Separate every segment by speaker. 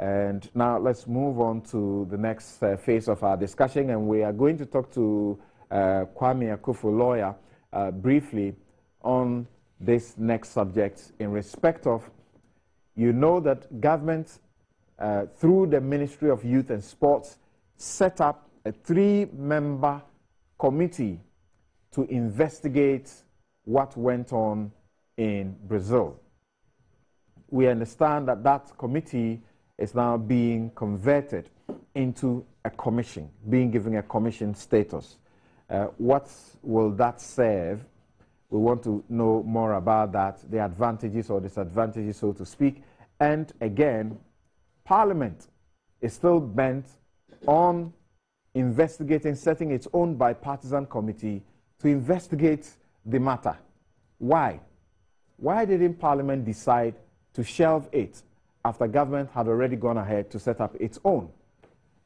Speaker 1: And now let's move on to the next phase of our discussion, and we are going to talk to Kwame Akufo, lawyer, briefly on this next subject in respect of, you know that government, through the Ministry of Youth and Sports, set up a 3-member committee to investigate what went on in Brazil. We understand that that committee is now being converted into a commission, being given a commission status. What will that serve? We want to know more about that, the advantages or disadvantages, so to speak. And again, Parliament is still bent on investigating, setting its own bipartisan committee to investigate the matter. Why? Why didn't Parliament decide to shelve it after government had already gone ahead to set up its own?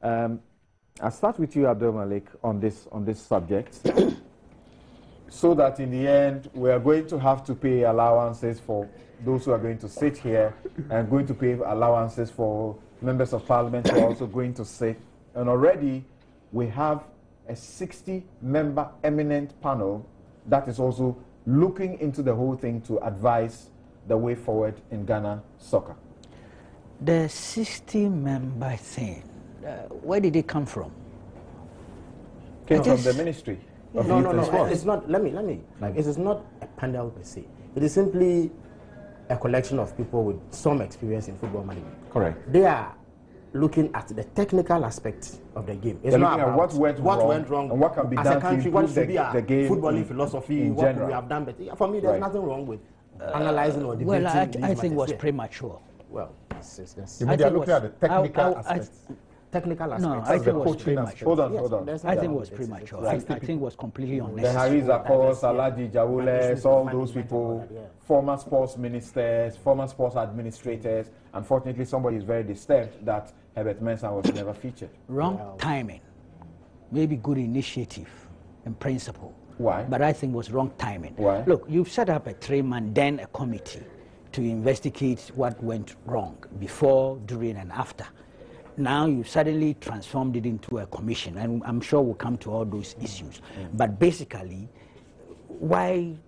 Speaker 1: I'll start with you, Abdul Malik, on this subject, so that in the end we are going to have to pay allowances for those who are going to sit here, and going to pay allowances for members of Parliament who are also going to sit. And already we have a 60-member eminent panel that is also looking into the whole thing to advise the way forward in Ghana soccer.
Speaker 2: The 60-member thing, where did it come from?
Speaker 1: Came from the ministry.
Speaker 3: No. It's not. Let me. Like, it is not a panel per se. It is simply a collection of people with some experience in football management.
Speaker 1: Correct.
Speaker 3: They are looking at the technical aspect of the game.
Speaker 1: It's not about what went wrong and what can be
Speaker 3: as
Speaker 1: done
Speaker 3: a country.
Speaker 1: to
Speaker 3: what
Speaker 1: improve
Speaker 3: should be
Speaker 1: the game
Speaker 3: footballing philosophy? What
Speaker 1: general.
Speaker 3: we have done, but for me, there's nothing wrong with analyzing or debating.
Speaker 2: Well, I think it was premature.
Speaker 3: Well,
Speaker 4: you mean they are looking at the technical aspects.
Speaker 3: Technical aspects.
Speaker 2: No, I think it was premature.
Speaker 1: Hold on.
Speaker 2: I think it was premature. I think it was completely
Speaker 1: The
Speaker 2: unnecessary.
Speaker 1: Hariza Kos, Alaji Jawules, all those people, former sports ministers, former sports administrators. Unfortunately, somebody is very disturbed that Herbert Mensah was never featured.
Speaker 2: Wrong timing. Maybe good initiative in principle.
Speaker 1: Why?
Speaker 2: But I think it was wrong timing.
Speaker 1: Why?
Speaker 2: Look, you've set up a 3-man, then a committee to investigate what went wrong before, during, and after. Now you suddenly transformed it into a commission, and I'm sure we'll come to all those issues. But basically, why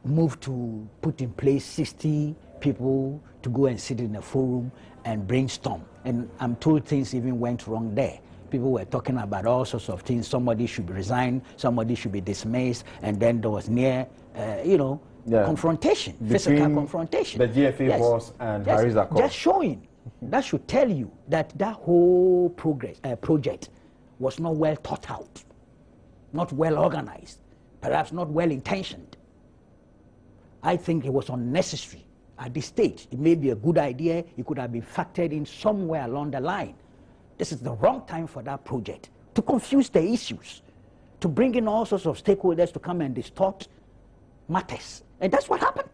Speaker 2: move to put in place 60 people to go and sit in a forum and brainstorm? And I'm told things even went wrong there. People were talking about all sorts of things. Somebody should resign, somebody should be dismissed, and then there was near, confrontation, physical confrontation.
Speaker 1: The GFA boss and Hariza Kos.
Speaker 2: Just showing. That should tell you that that whole project was not well thought out, not well organized, perhaps not well intentioned. I think it was unnecessary at this stage. It may be a good idea. It could have been factored in somewhere along the line. This is the wrong time for that project to confuse the issues, to bring in all sorts of stakeholders to come and distort matters. And that's what happened.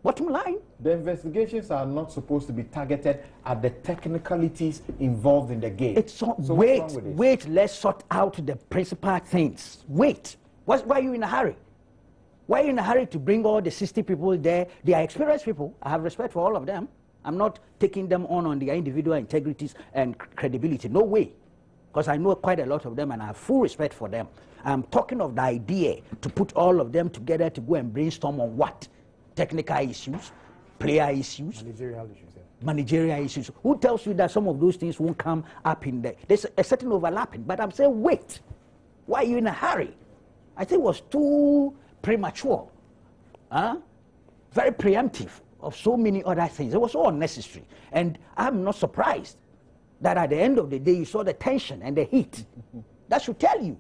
Speaker 2: Bottom line.
Speaker 1: The investigations are not supposed to be targeted at the technicalities involved in the game.
Speaker 2: Wait, let's sort out the principal things. Wait. Why are you in a hurry? Why are you in a hurry to bring all the 60 people there? They are experienced people. I have respect for all of them. I'm not taking them on their individual integrities and credibility. No way. Because I know quite a lot of them and I have full respect for them. I'm talking of the idea to put all of them together to go and brainstorm on what? Technical issues, player issues, managerial issues. Who tells you that some of those things won't come up in there? There's a certain overlapping, but I'm saying, wait, why are you in a hurry? I think it was too premature, very preemptive of so many other things. It was all unnecessary. And I'm not surprised that at the end of the day, you saw the tension and the heat. That should tell you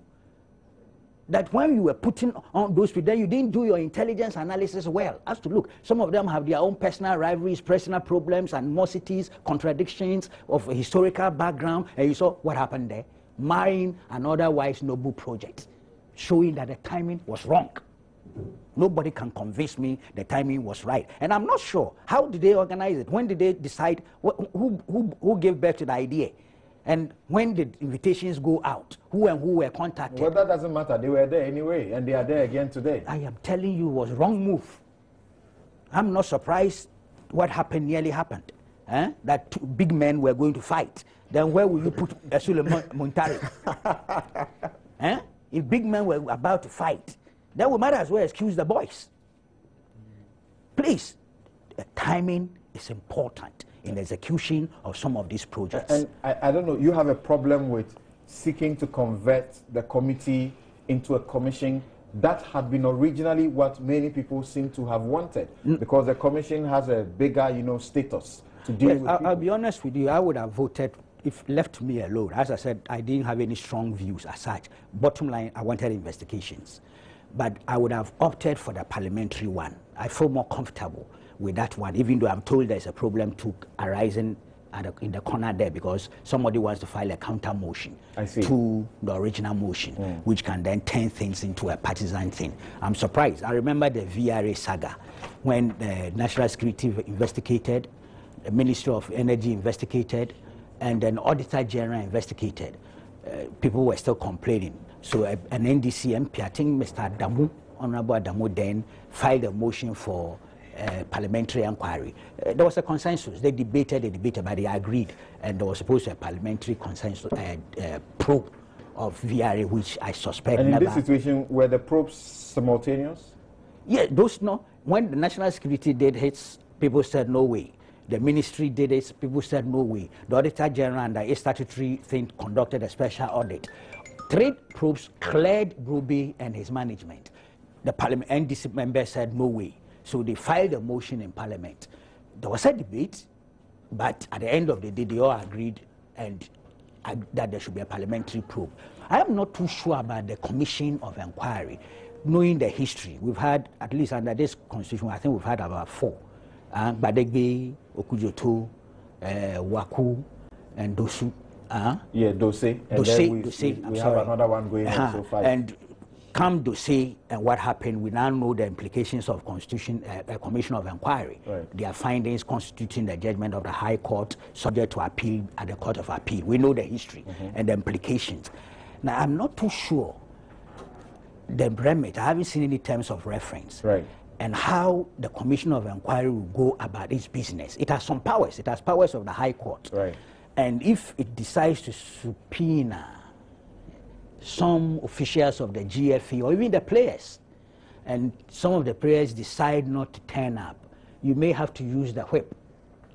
Speaker 2: that when you were putting on those people, then you didn't do your intelligence analysis well. As to look, some of them have their own personal rivalries, personal problems, animosities, contradictions of a historical background, and you saw what happened there. Marrying an otherwise noble project, showing that the timing was wrong. Nobody can convince me the timing was right. And I'm not sure, how did they organize it? When did they decide, who gave birth to the idea? And when did invitations go out? Who were contacted?
Speaker 1: Well, that doesn't matter. They were there anyway, and they are there again today.
Speaker 2: I am telling you, it was wrong move. I'm not surprised what happened nearly happened. that two big men were going to fight, then where will you put Suleiman Muntari? If big men were about to fight, then we might as well excuse the boys. Please, the timing is important in the execution of some of these projects.
Speaker 1: And I don't know, you have a problem with seeking to convert the committee into a commission. That had been originally what many people seem to have wanted, because the commission has a bigger, status to deal with people.
Speaker 2: I'll be honest with you, I would have voted if left me alone. As I said, I didn't have any strong views as such. Bottom line, I wanted investigations. But I would have opted for the parliamentary one. I feel more comfortable with that one, even though I'm told there's a problem arising in the corner there, because somebody wants to file a counter motion to the original motion, which can then turn things into a partisan thing. I'm surprised. I remember the VRA saga when the National Security investigated, the Ministry of Energy investigated, and then Auditor General investigated. People were still complaining. So an NDC MP, I think Mr. Adamu, Honorable Adamu, then filed a motion for parliamentary inquiry. There was a consensus. They debated, but they agreed, and there was supposed to be a parliamentary consensus probe of VRA, which I suspect.
Speaker 1: And in this situation, were the probes simultaneous?
Speaker 2: Yeah, when the National Security did hits, people said no way. The ministry did it, people said no way. The Auditor General and the statutory thing conducted a special audit. 3 probes cleared Ruby and his management. The parliament NDC member said no way. So they filed a motion in Parliament. There was a debate, but at the end of the day, they all agreed that there should be a parliamentary probe. I am not too sure about the Commission of Inquiry. Knowing the history, we've had, at least under this constitution, I think we've had about 4. Badegbe, Okujoto, Waku, and Dosu.
Speaker 1: Yeah, Dose. And we have another one going on so far.
Speaker 2: And come Dose and what happened, we now know the implications of Constitution, Commission of Inquiry.
Speaker 1: Right.
Speaker 2: Their findings constituting the judgment of the High Court, subject to appeal at the Court of Appeal. We know the history and the implications. Now, I'm not too sure the remit. I haven't seen any terms of reference.
Speaker 1: Right.
Speaker 2: And how the Commission of Inquiry will go about its business. It has some powers. It has powers of the High Court.
Speaker 1: Right.
Speaker 2: And if it decides to subpoena some officials of the GFE or even the players, and some of the players decide not to turn up, you may have to use the whip.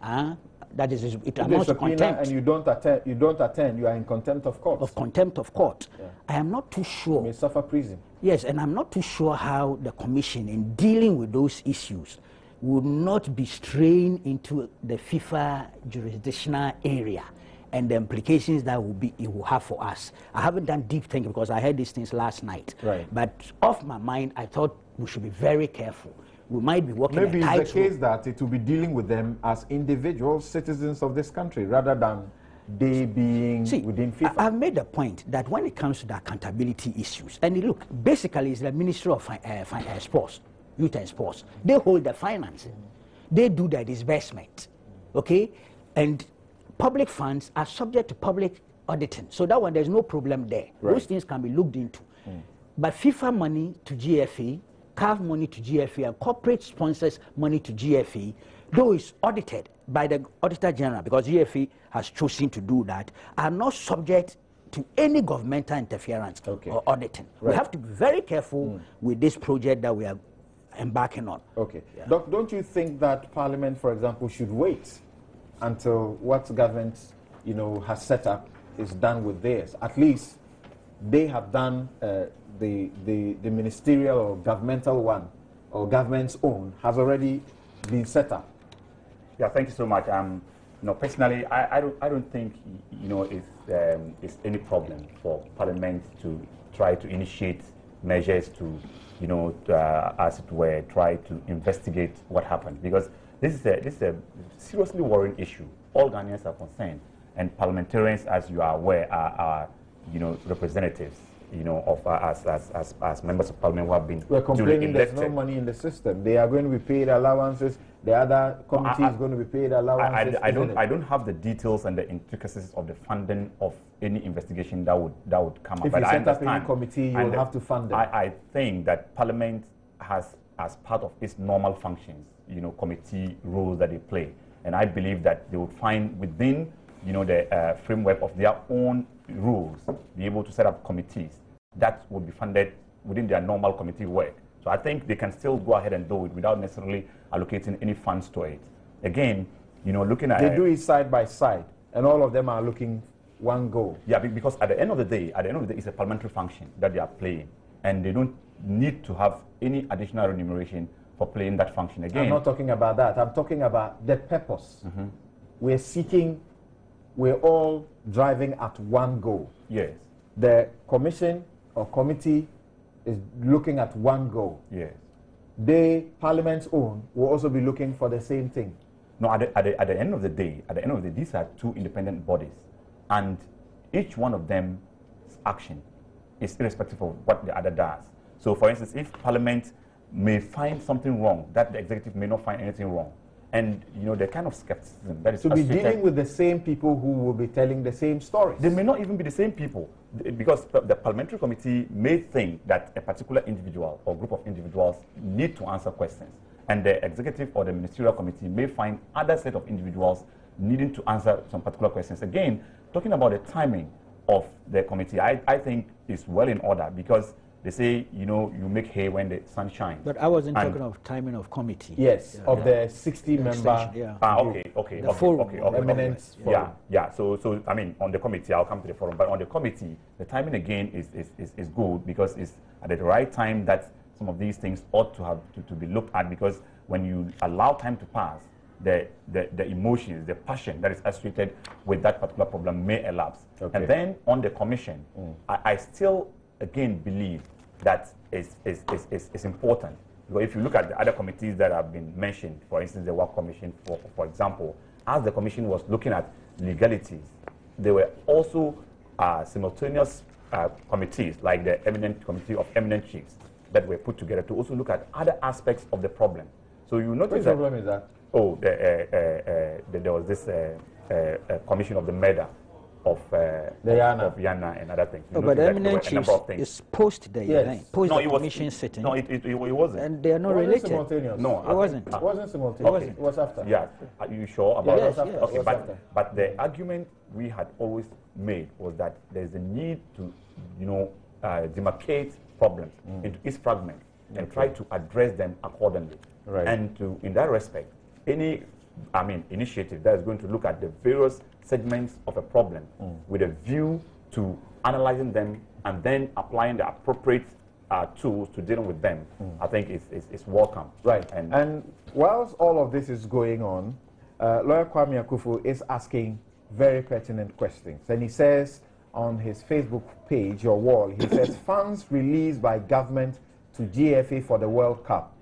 Speaker 2: That is, it amounts to contempt.
Speaker 1: And you don't attend, you are in contempt of court.
Speaker 2: Of contempt of court.
Speaker 1: Yeah.
Speaker 2: I am not too sure.
Speaker 1: You may suffer prison.
Speaker 2: Yes, and I'm not too sure how the commission, in dealing with those issues, would not be straying into the FIFA jurisdictional area and the implications that it will have for us. I haven't done deep thinking because I heard these things last night.
Speaker 1: Right.
Speaker 2: But off my mind, I thought we should be very careful. We might be working
Speaker 1: Maybe it's the case that it will be dealing with them as individual citizens of this country rather than they being within FIFA.
Speaker 2: I've made the point that when it comes to the accountability issues, and look, basically it's the Ministry of Sports, Youth and Sports. They hold the finance. They do the disbursement, okay? And public funds are subject to public auditing. So that one, there's no problem there.
Speaker 1: Right.
Speaker 2: Those things can be looked into. But FIFA money to GFE, CAF money to GFE, and corporate sponsors money to GFE, though it's audited by the Auditor General, because GFE has chosen to do that, are not subject to any governmental interference or auditing.
Speaker 1: Right.
Speaker 2: We have to be very careful with this project that we are embarking on.
Speaker 1: Okay.
Speaker 2: Yeah.
Speaker 1: Doc, don't you think that Parliament, for example, should wait until what government, has set up is done with theirs? At least they have done the ministerial or governmental one, or government's own, has already been set up.
Speaker 5: Yeah, thank you so much. Personally, I don't think it's any problem for Parliament to try to initiate measures to, as it were, try to investigate what happened, because this is a seriously worrying issue. All Ghanaians are concerned, and parliamentarians, as you are aware, are representatives, of as members of Parliament who have been.
Speaker 1: We're complaining there's no money in the system. They are going to be paid allowances. The other committee is going to be paid allowances.
Speaker 5: I don't have the details and the intricacies of the funding of any investigation that would come up.
Speaker 1: If you set up any committee, you will have to fund them.
Speaker 5: I think that Parliament has, as part of its normal functions, committee roles that they play, And I believe that they would find within, you know, the framework of their own rules, be able to set up committees that would be funded within their normal committee work. So I think they can still go ahead and do it without necessarily allocating any funds to it. Again, you know, looking at...
Speaker 1: They do it side by side, and all of them are looking one goal.
Speaker 5: Yeah, because at the end of the day, it's a parliamentary function that they are playing, and they don't need to have any additional remuneration for playing that function. Again,
Speaker 1: I'm not talking about that. I'm talking about the purpose. We're all driving at one goal.
Speaker 5: Yes.
Speaker 1: The commission or committee is looking at one goal.
Speaker 5: Yes.
Speaker 1: Parliament's own, will also be looking for the same thing.
Speaker 5: No, at the end of the day, these are two independent bodies, and each one of them's action is irrespective of what the other does. So, for instance, if Parliament may find something wrong, that the executive may not find anything wrong, and you know the kind of skepticism that is
Speaker 1: to be dealing with the same people who will be telling the same stories.
Speaker 5: They may not even be the same people, because the parliamentary committee may think that a particular individual or group of individuals need to answer questions, and the executive or the ministerial committee may find other set of individuals needing to answer some particular questions. Again, talking about the timing of the committee, I think is well in order, because they say, you know, you make hay when the sun shines.
Speaker 2: But I wasn't talking of timing of committee.
Speaker 1: Yes, of the 60-member.
Speaker 5: Okay.
Speaker 2: The forum.
Speaker 1: Eminent forum.
Speaker 5: Yeah. So I mean, on the committee, I'll come to the forum. But on the committee, the timing again is good, because it's at the right time that some of these things ought to have to be looked at, because when you allow time to pass, the emotions, the passion that is associated with that particular problem may elapse. Okay. And then on the commission, I still again believe that is important. Because if you look at the other committees that have been mentioned, for instance, the Work Commission, for example, as the commission was looking at legalities, there were also simultaneous committees, like the Committee of Eminent Chiefs, that were put together to also look at other aspects of the problem. So you notice
Speaker 1: which problem is that?
Speaker 5: Oh, there was this commission of the murder of Yana and other things.
Speaker 2: Oh, but Eminent Chiefs is post the event, post the commission sitting.
Speaker 5: No, it wasn't.
Speaker 2: And they are not related.
Speaker 1: No,
Speaker 2: it wasn't.
Speaker 1: It wasn't simultaneous.
Speaker 2: Okay.
Speaker 1: It was after.
Speaker 5: Yeah. Are you sure about that?
Speaker 2: Yes.
Speaker 5: Okay, but the argument we had always made was that there's a need to, you know, demarcate problems into its fragments and try to address them accordingly.
Speaker 1: Right.
Speaker 5: And in that respect, any initiative that is going to look at the various segments of a problem with a view to analyzing them and then applying the appropriate tools to dealing with them, I think it's welcome.
Speaker 1: Right. And whilst all of this is going on, Lawyer Kwame Akufu is asking very pertinent questions. And he says on his Facebook page or wall, he says, funds released by government to GFA for the World Cup,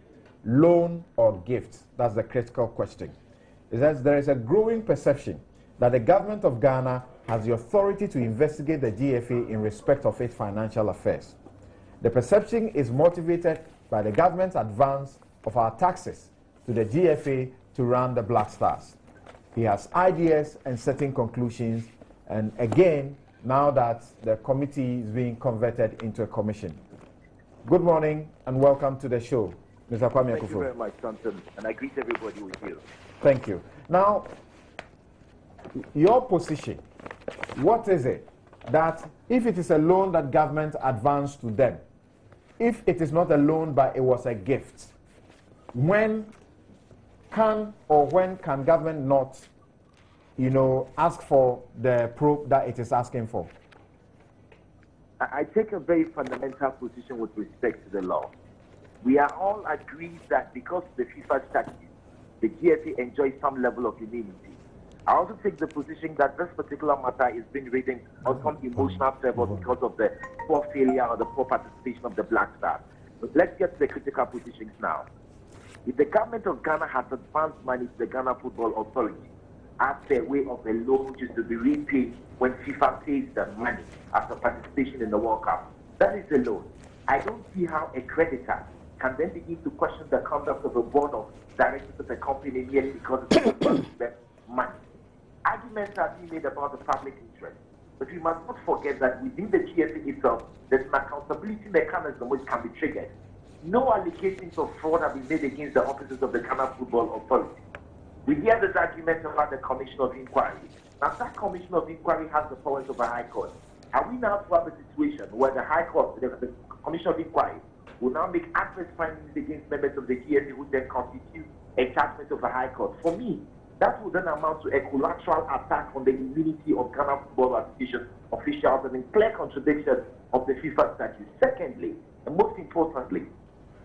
Speaker 1: loan or gift? That's the critical question. It says there is a growing perception that the government of Ghana has the authority to investigate the GFA in respect of its financial affairs. The perception is motivated by the government's advance of our taxes to the GFA to run the Black Stars. He has ideas and certain conclusions, and again, now that the committee is being converted into a commission. Good morning and welcome to the show, Mr. Kwame Akufu.
Speaker 6: Thank you very much, Thompson, and I greet everybody with you.
Speaker 1: Thank you. Now, your position, what is it that if it is a loan that government advanced to them, if it is not a loan but it was a gift, when can government not, you know, ask for the proof that it is asking for?
Speaker 6: I take a very fundamental position with respect to the law. We are all agreed that because of the FIFA statute, the GFA enjoys some level of immunity. I also take the position that this particular matter is being written on some emotional fervor because of the poor failure or the poor participation of the Black Stars. But let's get to the critical positions now. If the government of Ghana has advanced money to the Ghana Football Authority as their way of a loan which is to be repaid when FIFA pays the money after participation in the World Cup, that is a loan. I don't see how a creditor can then begin to question the conduct of a board of directors of the company merely because it's spent money. Arguments are being made about the public interest, but we must not forget that within the GFA itself, there's an accountability mechanism which can be triggered. No allegations of fraud have been made against the officers of the Ghana Football Authority. We hear this argument about the Commission of Inquiry. Now, that Commission of Inquiry has the powers of a High Court. Are we now to have a situation where the High Court, the Commission of Inquiry, will now make adverse findings against members of the GFA who then constitute a judgment of the High Court? For me, that would then amount to a collateral attack on the immunity of Ghana Football Association officials and in clear contradiction of the FIFA statute. Secondly, and most importantly,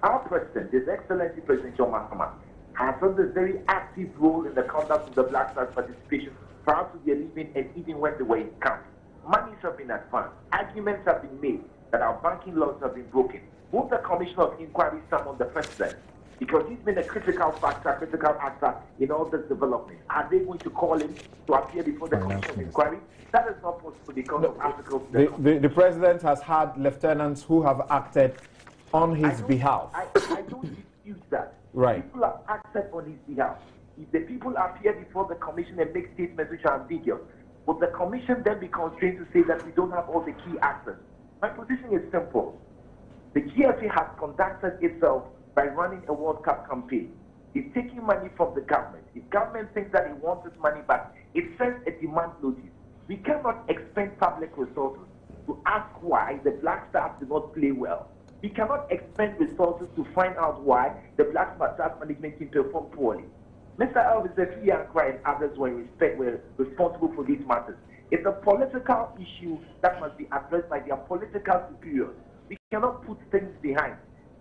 Speaker 6: our President, His Excellency President John Mahama, has had a very active role in the conduct of the Black Stars participation prior to their leaving and even when they were in camp. Monies have been advanced. Arguments have been made that our banking laws have been broken. Won't the Commission of Inquiry summon the President? Because he's been a critical factor, critical actor in all this development. Are they going to call him to appear before the Commission of Inquiry? That is not possible because of articles.
Speaker 1: The President has had lieutenants who have acted on his behalf.
Speaker 6: I don't dispute that.
Speaker 1: Right.
Speaker 6: People have acted on his behalf. If the people appear before the Commission and make statements which are ambiguous, would the Commission then be constrained to say that we don't have all the key actors? My position is simple. The GFA has conducted itself by running a World Cup campaign. It's taking money from the government. If government thinks that it wants its money back, it sends a demand notice. We cannot expend public resources to ask why the Black Stars did not play well. We cannot expend resources to find out why the Black Stars management team performed poorly. Mr. Elvis Efiankra and others were responsible for these matters. It's a political issue that must be addressed by their political superiors. We cannot put things behind.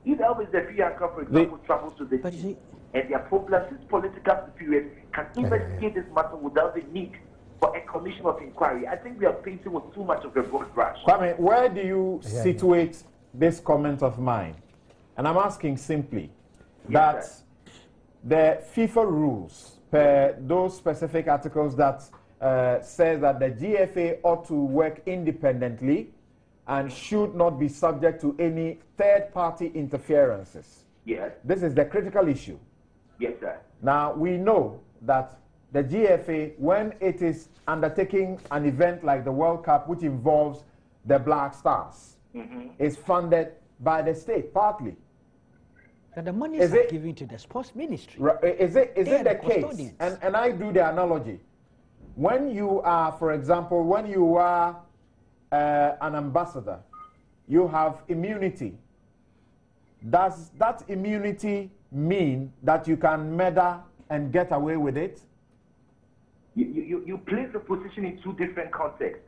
Speaker 6: If Elvis Efiankra, for example, travels to the team and their problems, his political superiors can investigate this matter without the need for a commission of inquiry. I think we are painting with too much of a broad brush.
Speaker 1: Kwame, where do you situate this comment of mine? And I'm asking simply that the FIFA rules, per those specific articles that says that the GFA ought to work independently and should not be subject to any third-party interferences.
Speaker 6: Yes.
Speaker 1: This is the critical issue.
Speaker 6: Yes, sir.
Speaker 1: Now, we know that the GFA, when it is undertaking an event like the World Cup, which involves the Black Stars, is funded by the state, partly.
Speaker 2: And the money is given to the sports ministry.
Speaker 1: Is it the case? And I do the analogy. When you are, for example, when you are an ambassador, you have immunity. Does that immunity mean that you can murder and get away with it?
Speaker 6: You place the position in two different contexts.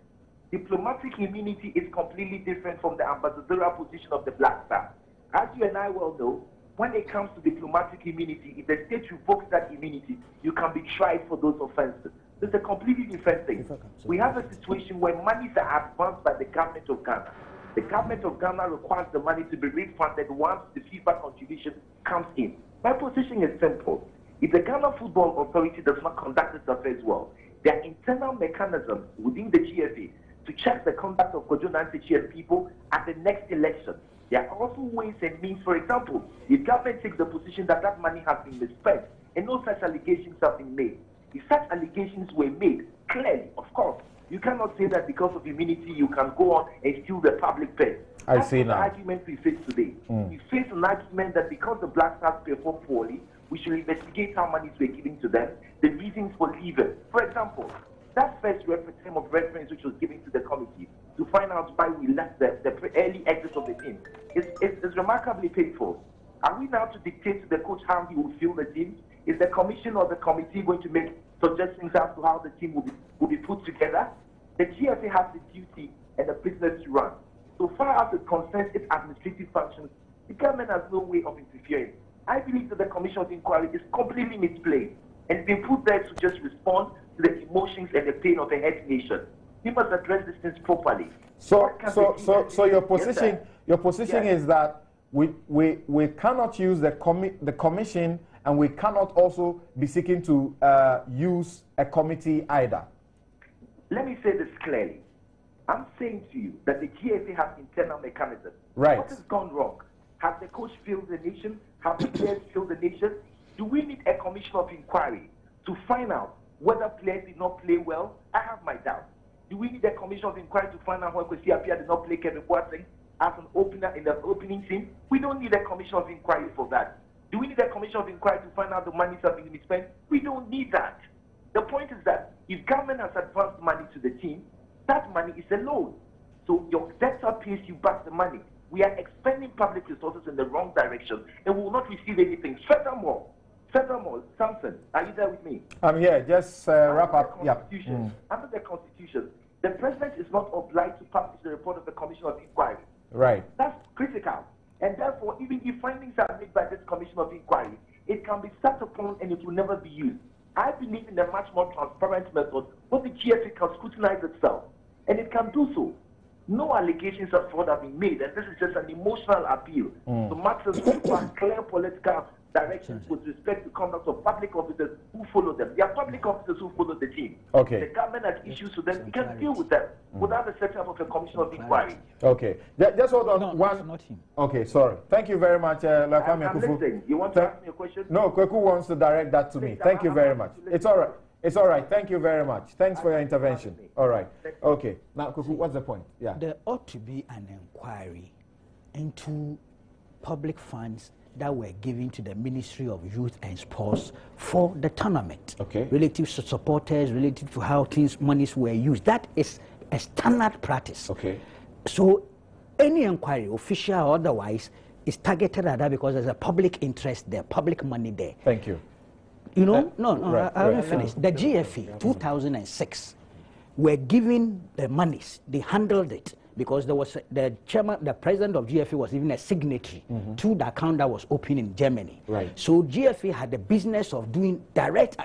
Speaker 6: Diplomatic immunity is completely different from the ambassadorial position of the Black Star. As you and I well know, when it comes to diplomatic immunity, if the state revokes that immunity, you can be tried for those offenses. It's a completely different thing. We have a situation where monies are advanced by the government of Ghana. The government of Ghana requires the money to be refunded once the FIFA contribution comes in. My position is simple. If the Ghana Football Authority does not conduct its affairs well, there are internal mechanisms within the GFA to check the conduct of Kojo Nantechi and people at the next election. There are also ways and means. For example, if government takes the position that that money has been misspent and no such allegations have been made, if such allegations were made, clearly, of course, you cannot say that because of immunity you can go on and steal the public purse.
Speaker 1: That's the
Speaker 6: argument we face today. We face an argument that because the Black Stars perform poorly, we should investigate how monies were given to them, the reasons for leaving. For example, that first term of reference which was given to the committee to find out why we left the early exit of the team is remarkably painful. Are we now to dictate to the coach how he will fill the team? Is the commission or the committee going to make suggestions as to how the team will be put together? The GFA has the duty and the business to run. So far as it concerns its administrative functions, the government has no way of interfering. I believe that the Commission of Inquiry is completely misplaced and been put there to just respond to the emotions and the pain of the head nation. We must address these things properly.
Speaker 1: So your position is that we cannot use the commission, and we cannot also be seeking to use a committee either.
Speaker 6: Let me say this clearly. I'm saying to you that the GFA has internal mechanisms.
Speaker 1: Right.
Speaker 6: What has gone wrong? Has the coach failed the nation? Have the players failed the nation? Do we need a commission of inquiry to find out whether players did not play well? I have my doubts. Do we need a commission of inquiry to find out why Kwesi Appiah did not play Kevin Boateng as an opener in the opening team? We don't need a commission of inquiry for that. Do we need a commission of inquiry to find out the money that being spent? We don't need that. The point is that if government has advanced money to the team, that money is a loan. So your debtor pays you back the money. We are expending public resources in the wrong direction and we will not receive anything. Furthermore, Samson, are you there with me?
Speaker 1: I'm here. Just wrap up.
Speaker 6: Under the Constitution, the President is not obliged to publish the report of the Commission of Inquiry.
Speaker 1: Right.
Speaker 6: That's critical. And therefore, even if findings are made by this Commission of Inquiry, it can be sat upon and it will never be used. I believe in a much more transparent method where the GFA can scrutinize itself. And it can do so. No allegations of fraud have been made, and this is just an emotional appeal. So Marxists require clear political directions with respect to conduct of public officers who follow them. They are public officers who follow the team.
Speaker 1: Okay.
Speaker 6: The government has issues to them. We can deal with them without the setting up of a commission of inquiry.
Speaker 1: Okay. Just hold on.
Speaker 2: Not him.
Speaker 1: Okay, sorry. Thank you very much, Lakwame
Speaker 6: I'm
Speaker 1: Kufu.
Speaker 6: listening. You want to ask me a question?
Speaker 1: No, Kweku wants to direct that to me. Thank you very much. It's all right. It's all right. Thank you very much. Thanks for your intervention. All right. Okay. Now, Kweku, what's the point? Yeah.
Speaker 2: There ought to be an inquiry into public funds that were given to the Ministry of Youth and Sports for the tournament.
Speaker 1: Okay.
Speaker 2: Relative to supporters, relative to how monies were used. That is a standard practice.
Speaker 1: Okay.
Speaker 2: So any inquiry, official or otherwise, is targeted at that because there's a public interest there, public money there.
Speaker 1: Thank you.
Speaker 2: You know, I haven't finished. The GFA, 2006, were given the monies. They handled it because there was the chairman, the president of GFA was even a signatory to the account that was open in Germany.
Speaker 1: Right.
Speaker 2: So GFA had the business of doing direct,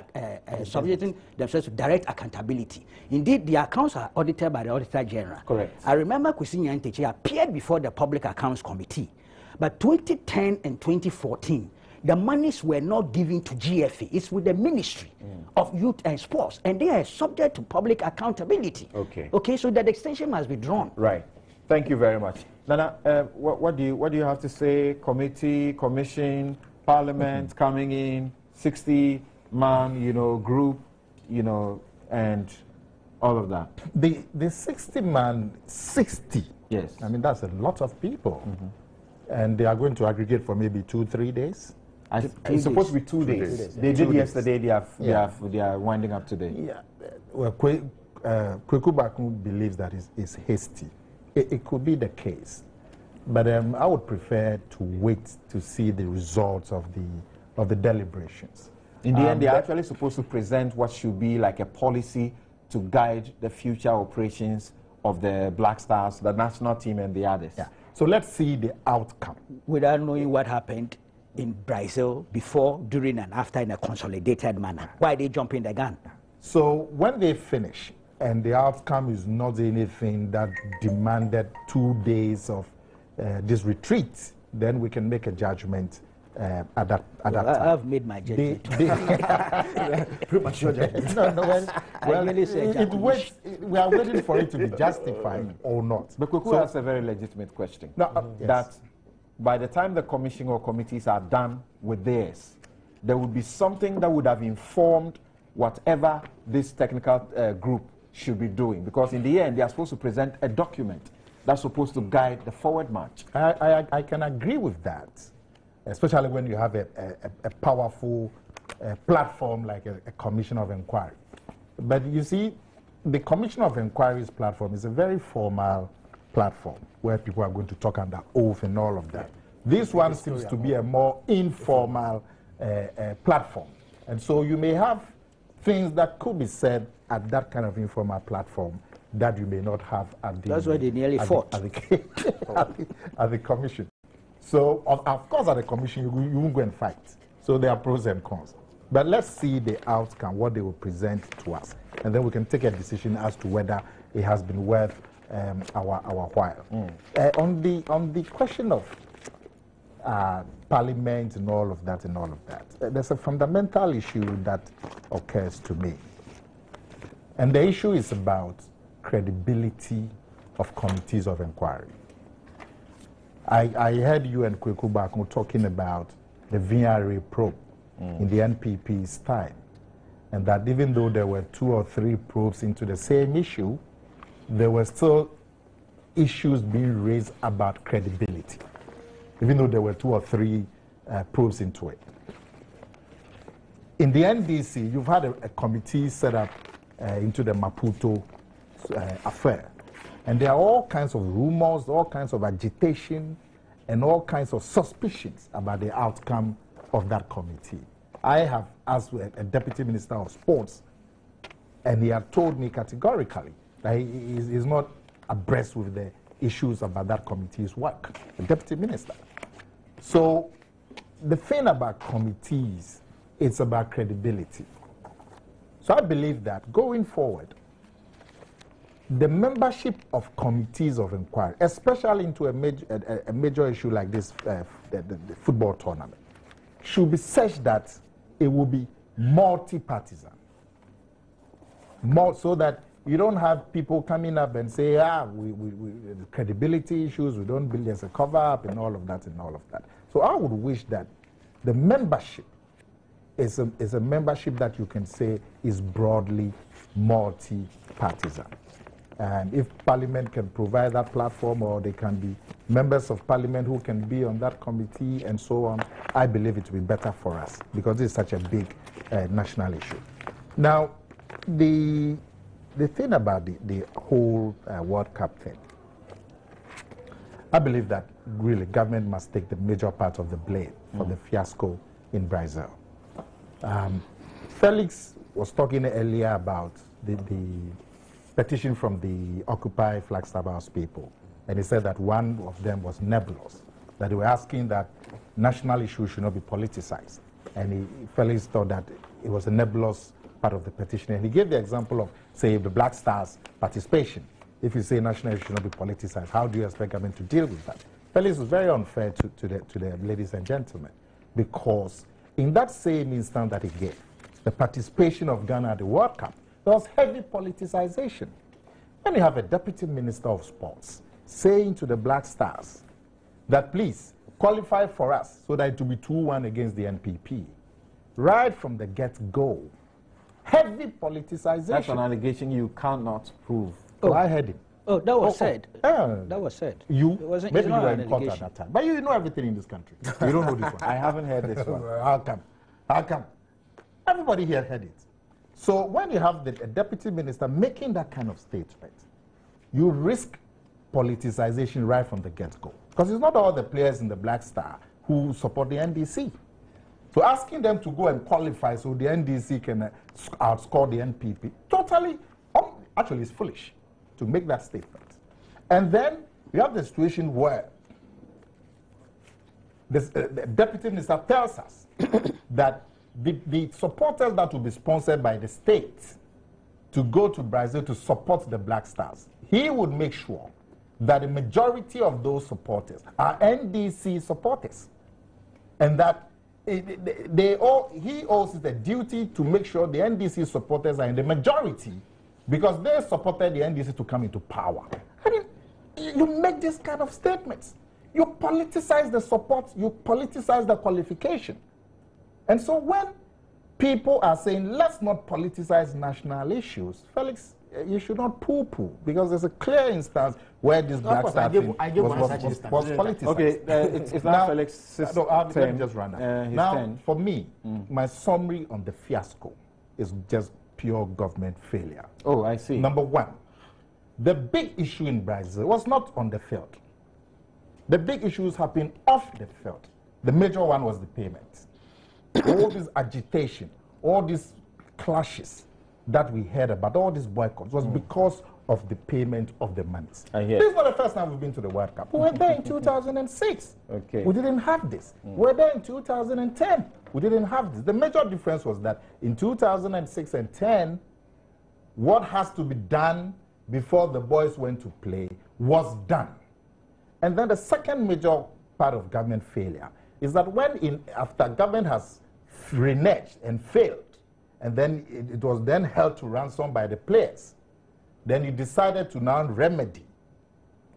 Speaker 2: subjecting themselves to direct accountability. Indeed, the accounts are audited by the Auditor General.
Speaker 1: Correct.
Speaker 2: I remember Kwesi Nyantakyi appeared before the Public Accounts Committee, but 2010 and 2014. The monies were not given to GFA. It's with the Ministry of Youth and Sports, and they are subject to public accountability.
Speaker 1: Okay.
Speaker 2: Okay, so that extension must be drawn.
Speaker 1: Right. Thank you very much. Nana, what do you have to say? Committee, commission, parliament coming in, 60-man, group, and all of that.
Speaker 4: The 60-man, 60.
Speaker 1: Yes.
Speaker 4: I mean, that's a lot of people. And they are going to aggregate for maybe 2-3 days.
Speaker 1: It's supposed to be 2 days. They did yesterday. They are winding up today.
Speaker 4: Yeah. Well, Kweku Baku believes that it's hasty. It could be the case, but I would prefer to wait to see the results of the deliberations.
Speaker 1: In the end, they are actually supposed to present what should be like a policy to guide the future operations of the Black Stars, the national team, and the others.
Speaker 4: Yeah. So let's see the outcome.
Speaker 2: Without knowing what happened in Brazil before, during, and after in a consolidated manner. Why they jumping the gun?
Speaker 4: So when they finish and the outcome is not anything that demanded 2 days of this retreat, then we can make a judgment at that time.
Speaker 2: I've made my judgment.
Speaker 4: Premature judgment. We are waiting for it to be justified or not.
Speaker 1: But Kweku has a very legitimate question.
Speaker 4: No, yes.
Speaker 1: That by the time the commission or committees are done with theirs, there would be something that would have informed whatever this technical group should be doing. Because in the end, they are supposed to present a document that's supposed to guide the forward march.
Speaker 4: I can agree with that, especially when you have a powerful platform like a commission of inquiry. But you see, the commission of inquiry's platform is a very formal platform where people are going to talk under oath and all of that. This one seems to be a more informal platform. And so you may have things that could be said at that kind of informal platform that you may not have at the...
Speaker 2: That's why they nearly fought.
Speaker 4: At the commission. So, of course, at the commission, you won't go and fight. So there are pros and cons. But let's see the outcome, what they will present to us. And then we can take a decision as to whether it has been worth our while. On the question of parliament and all of that, there's a fundamental issue that occurs to me. And the issue is about credibility of committees of inquiry. I heard you and Kweku Baku talking about the VRA probe in the NPP's time, and that even though there were 2 or 3 probes into the same issue, there were still issues being raised about credibility. Even though there were 2 or 3 probes into it. In the NDC, you've had a committee set up into the Maputo affair. And there are all kinds of rumors, all kinds of agitation, and all kinds of suspicions about the outcome of that committee. I have asked a deputy minister of sports, and he had told me categorically that he is not abreast with the issues about that committee's work, the deputy minister. So the thing about committees, it's about credibility. So I believe that going forward, the membership of committees of inquiry, especially into a major issue like this, the football tournament, should be such that it will be multi-partisan. So that you don't have people coming up and say, the credibility issues, we don't believe there's a cover-up and all of that and all of that. So I would wish that the membership is a membership that you can say is broadly multi-partisan. And if Parliament can provide that platform, or they can be members of Parliament who can be on that committee and so on, I believe it will be better for us, because this is such a big national issue. Now, the thing about the whole World Cup thing, I believe that really government must take the major part of the blame for the fiasco in Brazil. Felix was talking earlier about the petition from the Occupy Flagstaff House people, and he said that one of them was nebulous, that they were asking that national issues should not be politicized. And Felix thought that it was a nebulous part of the petition. And he gave the example of, say, the Black Stars participation. If you say national issues should not be politicized, how do you expect government to deal with that? Felix was very unfair to the ladies and gentlemen, because in that same instance that he gave, the participation of Ghana at the World Cup, there was heavy politicization. When you have a deputy minister of sports saying to the Black Stars that please qualify for us so that it will be 2-1 against the NPP, right from the get-go, heavy politicization.
Speaker 1: That's an allegation you cannot prove.
Speaker 4: Oh, I heard it.
Speaker 2: Oh, that was said. That was said.
Speaker 4: Maybe you were in court at that time. But you know everything in this country. You don't know this one.
Speaker 1: I haven't heard this one.
Speaker 4: How come? How come? Everybody here heard it. So when you have a deputy minister making that kind of statement, you risk politicization right from the get-go. Because it's not all the players in the Black Star who support the NDC. So asking them to go and qualify so the NDC can outscore the NPP, totally, actually it's foolish to make that statement. And then you have the situation where the deputy minister tells us that the supporters that will be sponsored by the state to go to Brazil to support the Black Stars, he would make sure that the majority of those supporters are NDC supporters, and that he owes the duty to make sure the NDC supporters are in the majority, because they supported the NDC to come into power. I mean, you make this kind of statements. You politicize the support, you politicize the qualification. And so when people are saying, let's not politicize national issues, Felix, you should not poo-poo, because there's a clear instance where this Black Star thing was politicized.
Speaker 1: Okay, it's now Felix's
Speaker 4: let me just run that. Now, for me, my summary on the fiasco is just pure government failure.
Speaker 1: Oh, I see.
Speaker 4: Number one, the big issue in Brazil was not on the field. The big issues happened off the field. The major one was the payment. All this agitation, all these clashes that we heard about, all these boycotts, was because of the payment of the monies. This is not the first time we've been to the World Cup. We were there in 2006.
Speaker 1: Okay.
Speaker 4: We didn't have this. We were there in 2010. We didn't have this. The major difference was that in 2006 and 10, what has to be done before the boys went to play was done. And then the second major part of government failure is that after government has reneged and failed, and then it was then held to ransom by the players, then you decided to now remedy,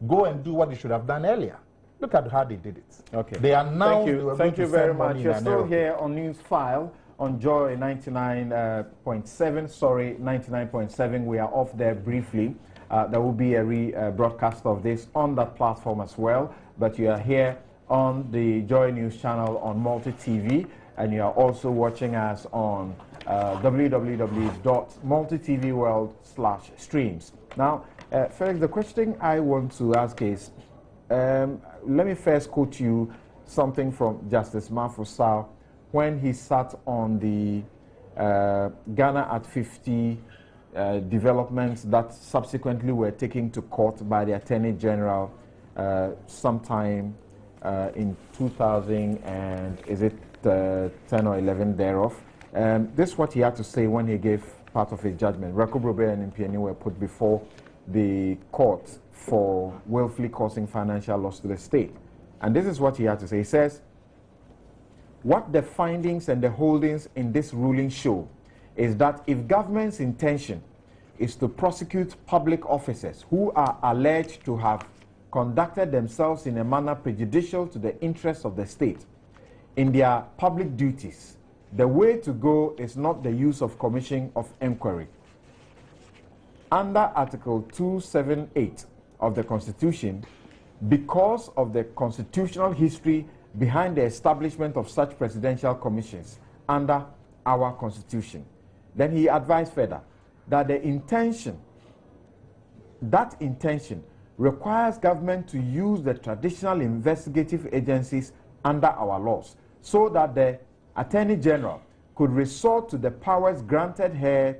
Speaker 4: go and do what you should have done earlier. Look at how they did it.
Speaker 1: Okay.
Speaker 4: They announced.
Speaker 1: Thank you very much. You're still here on Newsfile on Joy 99.7. Sorry, 99.7. We are off there briefly. There will be a rebroadcast of this on that platform as well. But you are here on the Joy News channel on Multi TV, and you are also watching us on www.multitvworld/streams. Now, Felix, the question I want to ask is, let me first quote you something from Justice Mafusau when he sat on the Ghana at 50 developments that subsequently were taken to court by the Attorney General sometime in 2000 and is it 10 or 11 thereof. This is what he had to say when he gave part of his judgment. Rekubrobe and Mpiani were put before the court for willfully causing financial loss to the state. And this is what he had to say. He says, what the findings and the holdings in this ruling show is that if government's intention is to prosecute public officers who are alleged to have conducted themselves in a manner prejudicial to the interests of the state in their public duties, the way to go is not the use of commission of inquiry. Under Article 278 of the Constitution, because of the constitutional history behind the establishment of such presidential commissions under our Constitution. Then he advised further that the intention requires government to use the traditional investigative agencies under our laws so that the Attorney General could resort to the powers granted her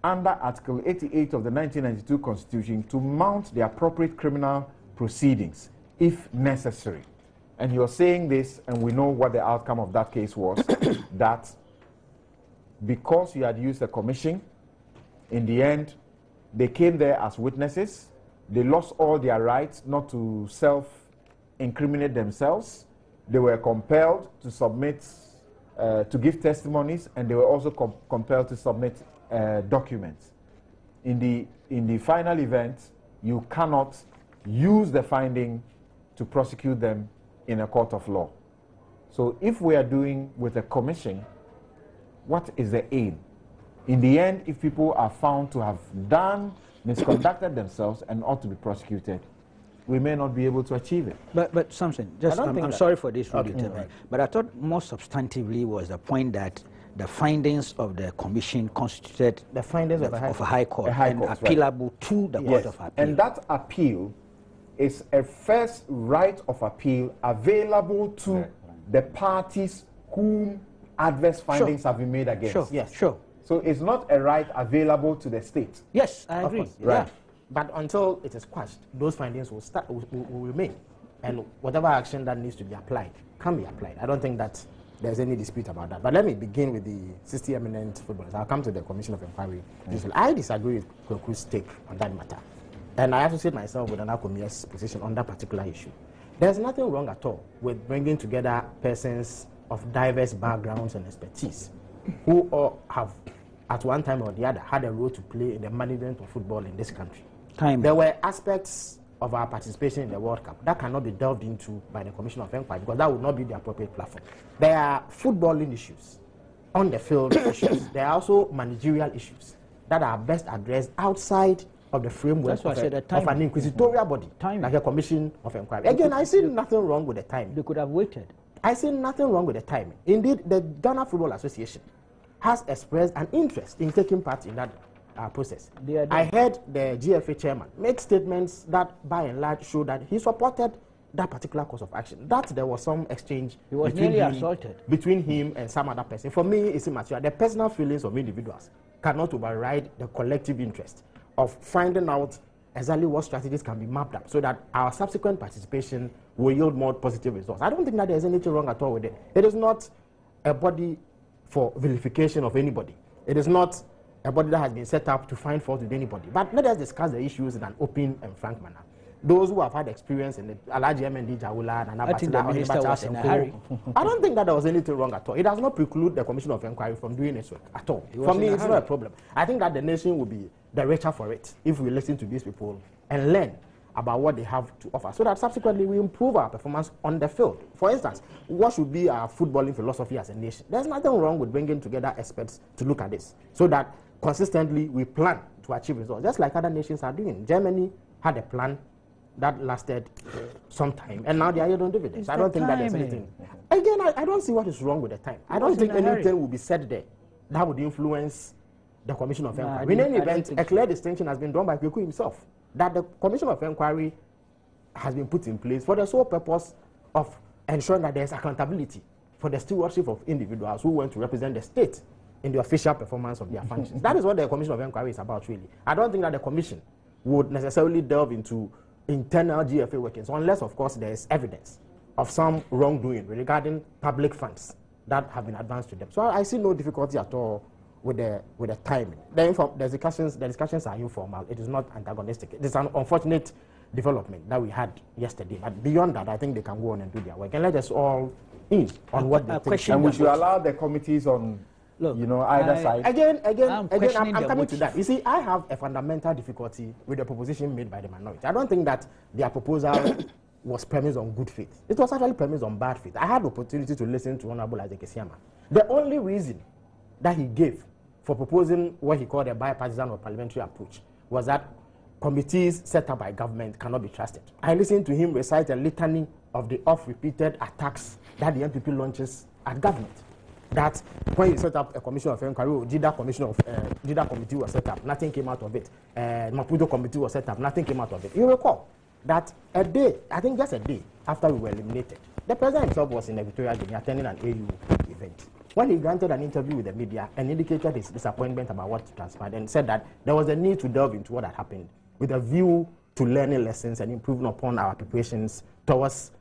Speaker 1: under Article 88 of the 1992 Constitution to mount the appropriate criminal proceedings if necessary. And he was saying this, and we know what the outcome of that case was, that because you had used a commission, in the end, they came there as witnesses, they lost all their rights not to self-incriminate themselves, they were compelled to submit, to give testimonies, and they were also compelled to submit documents. In the final event, you cannot use the finding to prosecute them in a court of law. So if we are doing with a commission, what is the aim? In the end, if people are found to have misconducted themselves and ought to be prosecuted, we may not be able to achieve it.
Speaker 2: But something, just I'm sorry for this, right. But I thought more substantively was the point that the findings of the commission constituted
Speaker 3: the findings of
Speaker 2: a high court, and appealable to the Court of Appeal.
Speaker 1: And that appeal is a first right of appeal available to the parties whom adverse findings have been made against.
Speaker 2: Sure.
Speaker 1: So it's not a right available to the state.
Speaker 2: Yes, I agree.
Speaker 1: Right.
Speaker 3: But until it is quashed, those findings will remain. And whatever action that needs to be applied can be applied. I don't think that there's any dispute about that. But let me begin with the 60 eminent footballers. I'll come to the Commission of Inquiry. I disagree with Kwaku's take on that matter. And I associate myself with Anakomia's position on that particular issue. There's nothing wrong at all with bringing together persons of diverse backgrounds and expertise who all have, at one time or the other, had a role to play in the management of football in this country. There were aspects of our participation in the World Cup that cannot be delved into by the Commission of Inquiry because that would not be the appropriate platform. There are footballing issues, on the field issues. There are also managerial issues that are best addressed outside of the framework of an inquisitorial body, like a Commission of Inquiry. Again, I see nothing wrong with the timing.
Speaker 2: They could have waited.
Speaker 3: I see nothing wrong with the timing. Indeed, the Ghana Football Association has expressed an interest in taking part in that process. I heard the GFA chairman make statements that, by and large, show that he supported that particular course of action. That there was some exchange between him and some other person. For me, it's immaterial. The personal feelings of individuals cannot override the collective interest of finding out exactly what strategies can be mapped up so that our subsequent participation will yield more positive results. I don't think that there's anything wrong at all with it. It is not a body for vilification of anybody. It is not a body that has been set up to find fault with anybody. But let us discuss the issues in an open and frank manner. Those who have had experience in the Alaji MND Jawula and
Speaker 2: I think the minister was in a hurry.
Speaker 3: I don't think that there was anything wrong at all. It does not preclude the Commission of Inquiry from doing its work at all. For me, it's not a problem. I think that the nation will be the richer for it if we listen to these people and learn about what they have to offer so that subsequently we improve our performance on the field. For instance, what should be our footballing philosophy as a nation? There's nothing wrong with bringing together experts to look at this so that consistently we plan to achieve results, just like other nations are doing. Germany had a plan that lasted some time, and now they are on dividends. I don't think that there's anything.
Speaker 2: Timing.
Speaker 3: Again, I don't see what is wrong with the time. I don't think anything will be said there that would influence the Commission of Inquiry. In any event, a clear distinction has been drawn by Kweku himself that the Commission of Inquiry has been put in place for the sole purpose of ensuring that there is accountability for the stewardship of individuals who want to represent the state in the official performance of their functions. That is what the Commission of Inquiry is about, really. I don't think that the Commission would necessarily delve into internal GFA workings, unless, of course, there is evidence of some wrongdoing regarding public funds that have been advanced to them. So I see no difficulty at all with the timing. The discussions are informal. It is not antagonistic. It is an unfortunate development that we had yesterday. But beyond that, I think they can go on and do their work. And let us all in on what they think.
Speaker 1: And we should allow the committees on,
Speaker 2: Look,
Speaker 1: either side.
Speaker 3: Again, I'm coming to that. You see, I have a fundamental difficulty with the proposition made by the minority. I don't think that their proposal was premised on good faith. It was actually premised on bad faith. I had the opportunity to listen to Honorable Isaac Esiama. The only reason that he gave for proposing what he called a bipartisan or parliamentary approach was that committees set up by government cannot be trusted. I listened to him recite a litany of the oft-repeated attacks that the MPP launches at government. That when he set up a commission of inquiry, Jida committee was set up, nothing came out of it. Maputo committee was set up, nothing came out of it. You recall that a day, I think just a day after we were eliminated, the president himself was in Equatorial Guinea attending an AU event. When he granted an interview with the media and indicated his disappointment about what transpired and said that there was a need to delve into what had happened with a view to learning lessons and improving upon our preparations towards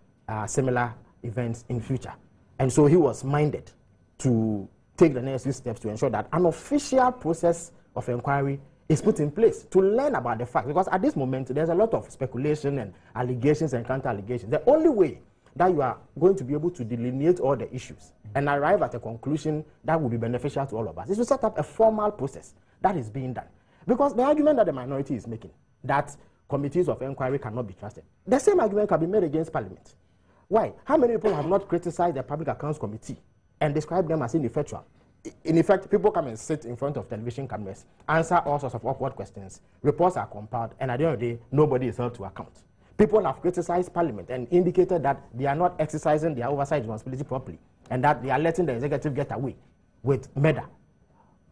Speaker 3: similar events in future. And so he was minded to take the necessary steps to ensure that an official process of inquiry is put in place to learn about the facts. Because at this moment, there's a lot of speculation and allegations and counter-allegations. The only way that you are going to be able to delineate all the issues and arrive at a conclusion that will be beneficial to all of us is to set up a formal process that is being done. Because the argument that the minority is making, that committees of inquiry cannot be trusted, the same argument can be made against Parliament. Why? How many people have not criticized the Public Accounts Committee and describe them as ineffectual? In effect, people come and sit in front of television cameras, answer all sorts of awkward questions, reports are compiled, and at the end of the day, nobody is held to account. People have criticized Parliament and indicated that they are not exercising their oversight responsibility properly, and that they are letting the executive get away with murder.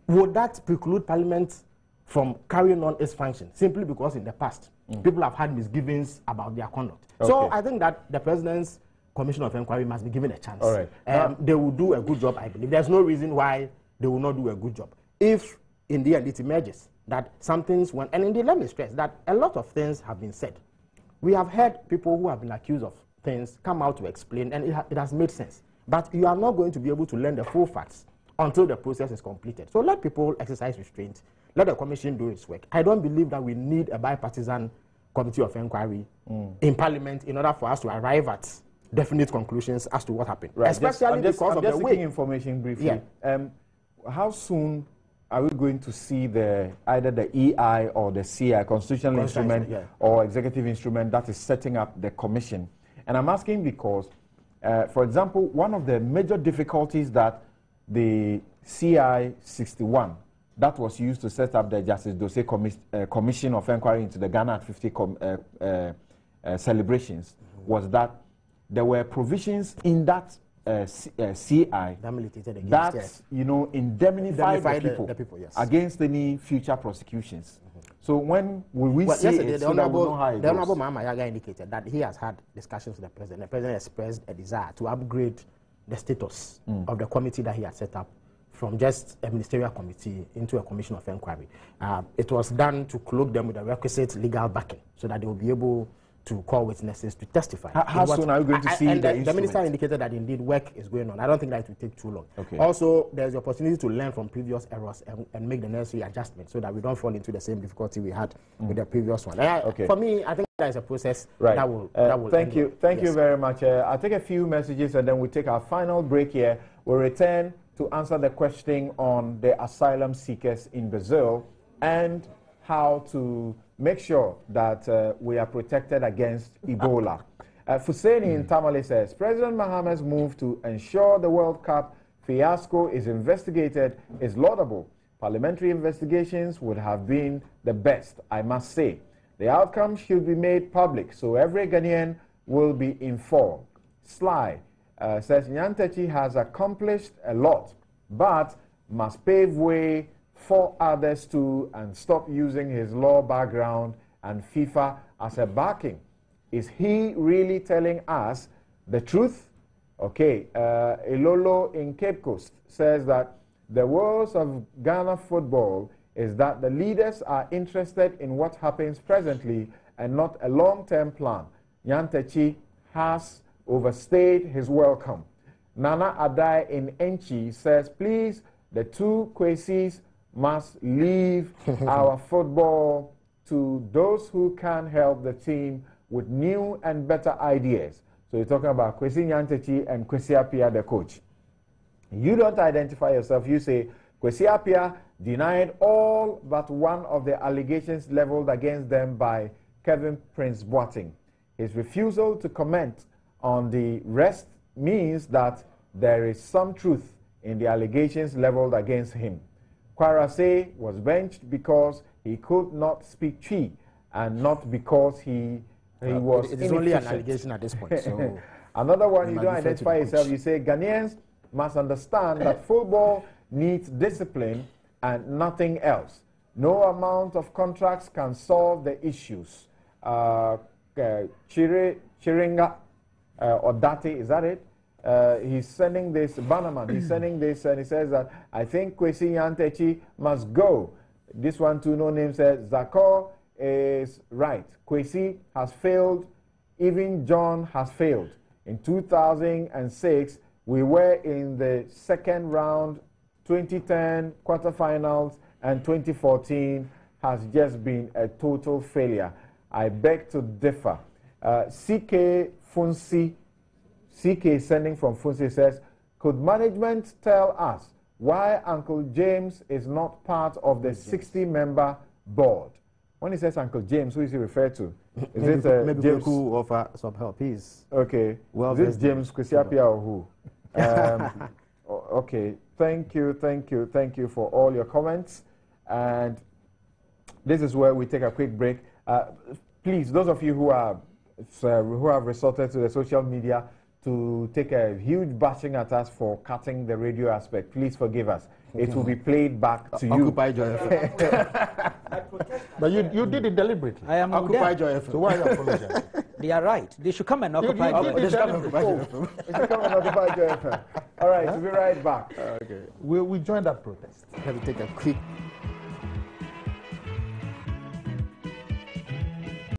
Speaker 3: Would that preclude Parliament from carrying on its function simply because in the past, people have had misgivings about their conduct? Okay. So I think that the President's Commission of Inquiry must be given a chance.
Speaker 1: All right.
Speaker 3: They will do a good job, I believe. There's no reason why they will not do a good job. If in the end it emerges that some things went, and indeed let me stress that a lot of things have been said. We have heard people who have been accused of things come out to explain, and it has made sense. But you are not going to be able to learn the full facts until the process is completed. So let people exercise restraint. Let the commission do its work. I don't believe that we need a bipartisan committee of inquiry in Parliament in order for us to arrive at definite conclusions as to what happened.
Speaker 1: Right.
Speaker 3: Especially because of the way.
Speaker 1: Information briefly.
Speaker 3: Yeah.
Speaker 1: How soon are we going to see either the EI or the CI, constitutional instrument, or executive instrument that is setting up the commission? And I'm asking because, for example, one of the major difficulties that the CI 61 that was used to set up the Justice Dosey Commission of Inquiry into the Ghana at 50 celebrations was that there were provisions in that CI that indemnified the people yes, against any future prosecutions. So when will we see it?
Speaker 3: The Honorable Mahama Yaga indicated that he has had discussions with the President. The President expressed a desire to upgrade the status of the committee that he had set up from just a ministerial committee into a commission of inquiry. It was done to cloak them with the requisite legal backing so that they will be able to call witnesses to testify.
Speaker 1: How soon are we going to see the instrument?
Speaker 3: The minister indicated that indeed work is going on. I don't think that it will take too long.
Speaker 1: Okay.
Speaker 3: Also, there's the opportunity to learn from previous errors and make the necessary adjustments so that we don't fall into the same difficulty we had with the previous one. For me, I think that is a process that will
Speaker 1: Thank you. Thank you very much. I'll take a few messages and then we'll take our final break here. We'll return to answer the question on the asylum seekers in Brazil and how to make sure that we are protected against Ebola. Fuseni in Tamale says, President Mahama's move to ensure the World Cup fiasco is investigated is laudable. Parliamentary investigations would have been the best, I must say. The outcome should be made public so every Ghanaian will be informed. Sly says Nyantechi has accomplished a lot, but must pave way for others too and stop using his law background and FIFA as a backing. Is he really telling us the truth? Okay, Ilolo in Cape Coast says that the woes of Ghana football is that the leaders are interested in what happens presently and not a long-term plan. Nyantechi has overstayed his welcome. Nana Adai in Enchi says, please, the two Kwesis must leave our football to those who can help the team with new and better ideas. So you're talking about Kwesi Nyantechi and Kwesi Appiah, the coach. You don't identify yourself. You say Kwesi Appiah denied all but one of the allegations leveled against them by Kevin Prince Boateng. His refusal to comment on the rest means that there is some truth in the allegations leveled against him. Kwarase was benched because he could not speak Twi and not because he was
Speaker 3: it is only an allegation at this point. So
Speaker 1: another one, you don't identify yourself. You say Ghanaians must understand that football needs discipline and nothing else. No amount of contracts can solve the issues. Chiringa Odati, is that it? He's sending this, Bannerman, he's sending this, and he says that I think Kwesi Nyantechi must go. This one too, no name, says Zakor is right. Kwesi has failed. Even John has failed. In 2006, we were in the second round, 2010 quarterfinals, and 2014 has just been a total failure. I beg to differ. CK Funsi, CK sending from Funsi says, could management tell us why Uncle James is not part of the 60-member board? When he says Uncle James, who is he referred to? Is it
Speaker 3: maybe
Speaker 1: James?
Speaker 3: who offer some help? He's
Speaker 1: Okay.
Speaker 3: well,
Speaker 1: is it James Kwesi Appiah or who? Okay. Thank you for all your comments. And this is where we take a quick break. Please, those of you who have resorted to the social media to take a huge bashing at us for cutting the radio aspect, please forgive us. It will be played back to you.
Speaker 3: Occupy Joy FM.
Speaker 4: But you did it deliberately.
Speaker 2: I am
Speaker 3: Occupy Joy FM.
Speaker 4: So why are you apologizing?
Speaker 2: They are right. They should come and occupy.
Speaker 4: you did
Speaker 2: Joy FM.
Speaker 4: deliberately.
Speaker 1: It should come and occupy Joy FM. All right, we'll be right back.
Speaker 4: We join that protest.
Speaker 3: Let me take a quick